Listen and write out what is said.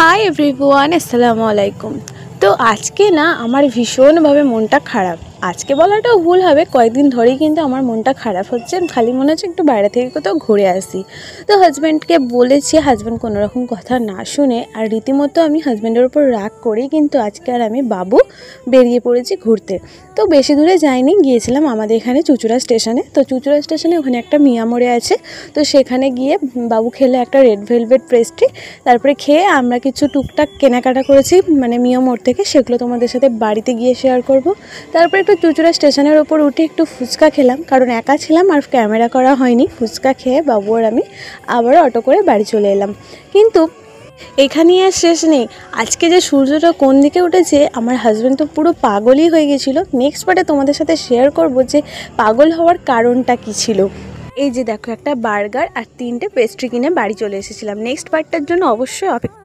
Hi everyone, আসসালামু আলাইকুম। তো আজকে না আমার ভীষণভাবে মনটা খারাপ। আজকে বলাটাও ভুল হবে, কয়েকদিন ধরেই কিন্তু আমার মনটা খারাপ হচ্ছে। খালি মনে হচ্ছে একটু বাইরে থেকে কোথাও ঘুরে আসি। তো হাজব্যান্ডকে বলেছি, হাজব্যান্ড কোনোরকম কথা না শুনে আর রীতিমতো আমি হাজব্যান্ডের উপর রাগ করেই কিন্তু আজকে আর আমি বাবু বেরিয়ে পড়েছি ঘুরতে। তো বেশি দূরে যাইনি, গিয়েছিলাম আমাদের এখানে চুঁচুড়া স্টেশনে। তো চুঁচুড়া স্টেশনে ওখানে একটা মিয়া মোড়ে আছে, তো সেখানে গিয়ে বাবু খেলে একটা রেড ভেলভেট পেস্ট্রি। তারপরে খেয়ে আমরা কিছু টুকটাক কেনাকাটা করেছি মানে মিয়া মোড় থেকে, সেগুলো তোমাদের সাথে বাড়িতে গিয়ে শেয়ার করব। তারপরে একটু চুঁচুড়া স্টেশনের ওপর উঠে একটু ফুচকা খেলাম, কারণ একা ছিলাম আর ক্যামেরা করা হয়নি। ফুচকা খেয়ে বাবু আর আমি আবার অটো করে বাড়ি চলে এলাম। কিন্তু এখানেই আর শেষ নেই। আজকে যে সূর্যটা কোন দিকে উঠেছে, আমার হাজব্যান্ড তো পুরো পাগলই হয়ে গেছিলো। নেক্সট পার্টে তোমাদের সাথে শেয়ার করব যে পাগল হওয়ার কারণটা কী ছিল। এই যে দেখো, একটা বার্গার আর 3টে পেস্ট্রি কিনে বাড়ি চলে এসেছিলাম। নেক্সট পার্টটার জন্য অবশ্যই অপেক্ষা।